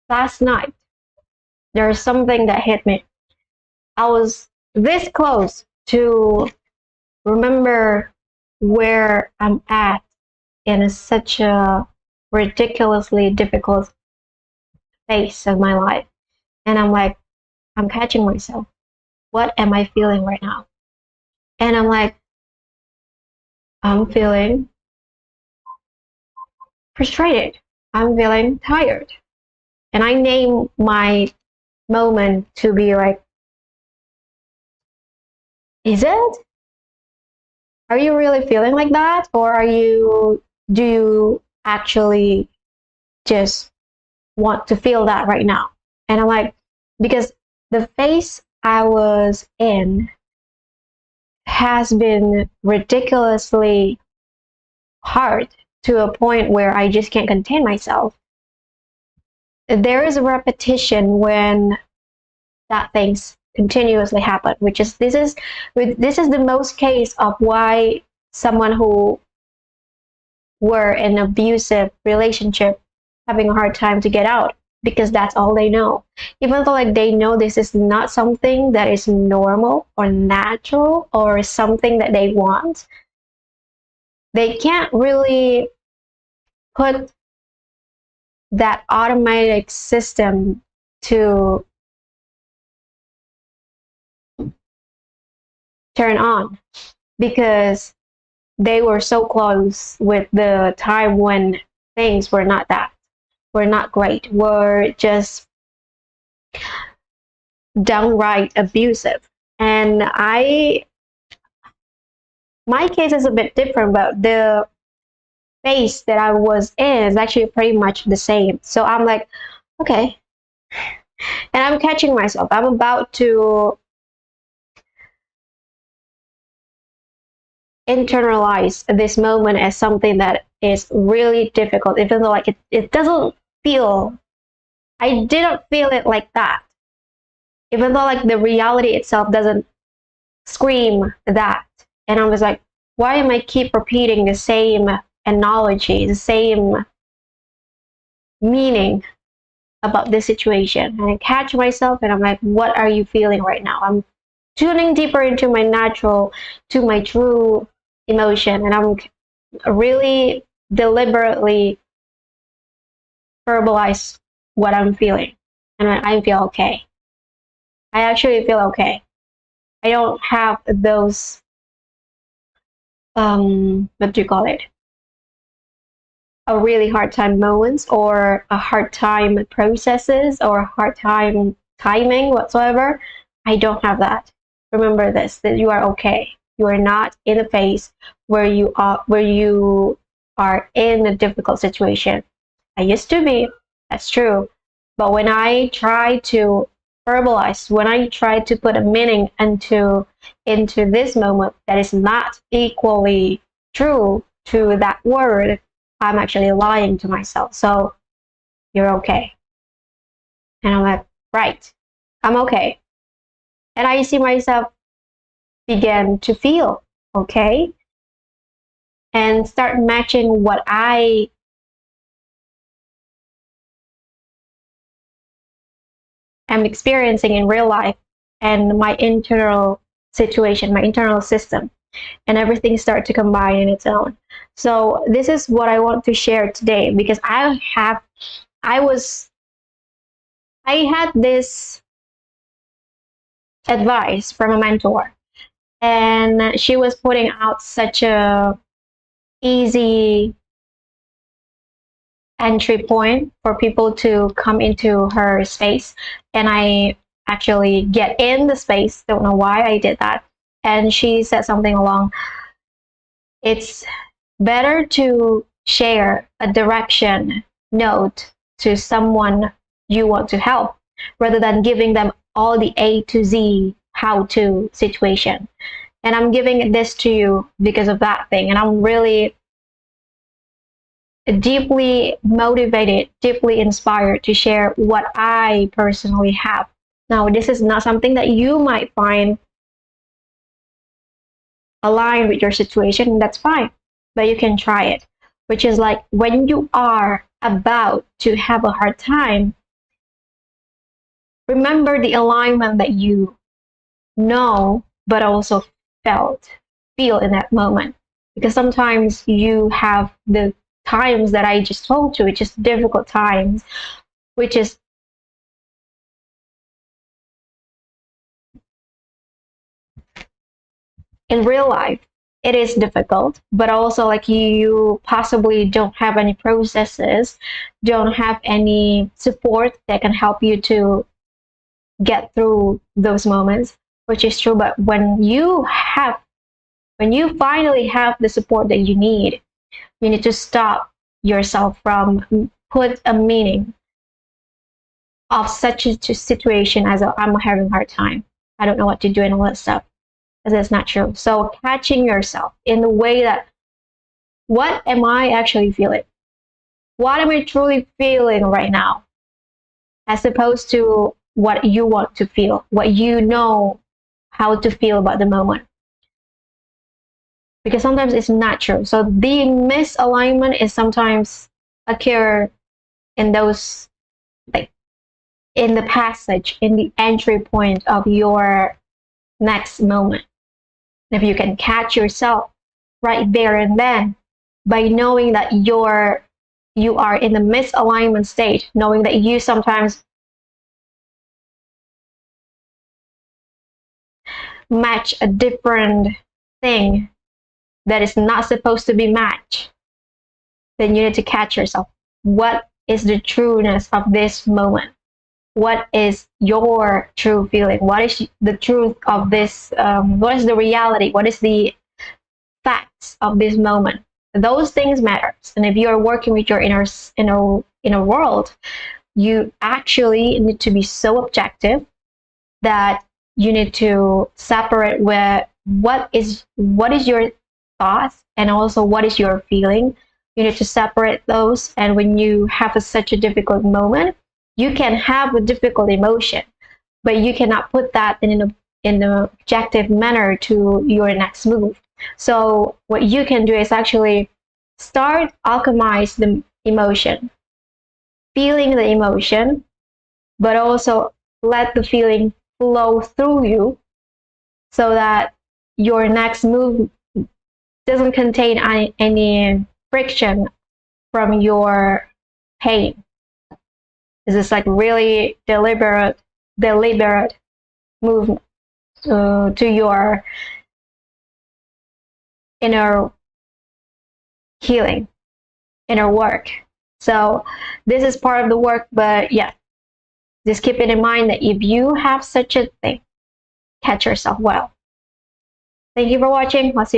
last night, there's something that hit me. I was this close to remember where I'm at in such a ridiculously difficult phase of my life. And I'm like, I'm catching myself. What am I feeling right now? And I'm like, I'm feeling frustrated. I'm feeling tired. And I name my moment to be like, is it? Are you really feeling like that? Or do you actually just want to feel that right now? And I'm like, because the phase I was in has been ridiculously hard to a point where I just can't contain myself. There is a repetition when that things continuously happen, which is this is the most case of why someone who were in an abusive relationship having a hard time to get out, because that's all they know. Even though like they know this is not something that is normal or natural or something that they want, they can't really put that automatic system to turn on, because they were so close with the time when things were not great, were just downright abusive. And my case is a bit different, but the phase that I was in is actually pretty much the same. So I'm like, okay. And I'm catching myself. I'm about to internalize this moment as something that is really difficult, even though like it doesn't feel, I didn't feel it like that. Even though like the reality itself doesn't scream that. And I was like, why am I keep repeating the same analogy, the same meaning about this situation? And I catch myself and I'm like, what are you feeling right now? I'm tuning deeper into my natural, to my true emotion, and I'm really deliberately verbalize what I'm feeling, and I feel okay. I actually feel okay. I don't have those what do you call it, a really hard time moments or a hard time processes or a hard time timing whatsoever. I don't have that. Remember this, that you are okay. You are not in a phase where you are in a difficult situation. I used to be, that's true. But when I try to verbalize, when I try to put a meaning into this moment that is not equally true to that word, I'm actually lying to myself. So you're okay. And I'm like, right, I'm okay. And I see myself begin to feel okay and start matching what I am experiencing in real life and my internal situation, my internal system, and everything start to combine in its own. So this is what I want to share today, because I had this advice from a mentor, and she was putting out such a easy entry point for people to come into her space, and I actually get in the space. Don't know why I did that. And she said something along, it's better to share a direction note to someone you want to help rather than giving them all the A to Z how-to situation. And I'm giving this to you because of that thing. And I'm really deeply motivated, deeply inspired to share what I personally have. Now, this is not something that you might find aligned with your situation, that's fine, but you can try it. Which is like, when you are about to have a hard time, remember the alignment that you know, but also feel in that moment. Because sometimes you have the times that I just told you, which is difficult times, which is in real life, it is difficult, but also like you possibly don't have any processes, don't have any support that can help you to get through those moments, which is true. But when you finally have the support that you need to stop yourself from put a meaning of such a situation as I'm having a hard time. I don't know what to do and all that stuff. Because it's not true. So catching yourself in the way that what am I actually feeling? What am I truly feeling right now? As opposed to what you want to feel, what you know how to feel about the moment. Because sometimes it's not true. So the misalignment is sometimes occur in those, like, in the passage, in the entry point of your next moment. If you can catch yourself right there and then, by knowing that you are in the misalignment state, knowing that you sometimes match a different thing that is not supposed to be matched, then you need to catch yourself. What is the trueness of this moment? What is your true feeling? What is the truth of this? What is the reality? What is the facts of this moment? Those things matter. And if you are working with your inner world, you actually need to be so objective that you need to separate where what is your thoughts and also what is your feeling. You need to separate those. And when you have such a difficult moment, you can have a difficult emotion, but you cannot put that in an objective manner to your next move. So what you can do is actually start alchemize the emotion, feeling the emotion, but also let the feeling flow through you so that your next move doesn't contain any friction from your pain. This is like really deliberate move to your inner healing, inner work. So this is part of the work, but yeah, just keep it in mind that if you have such a thing, catch yourself well. Thank you for watching. I'll see you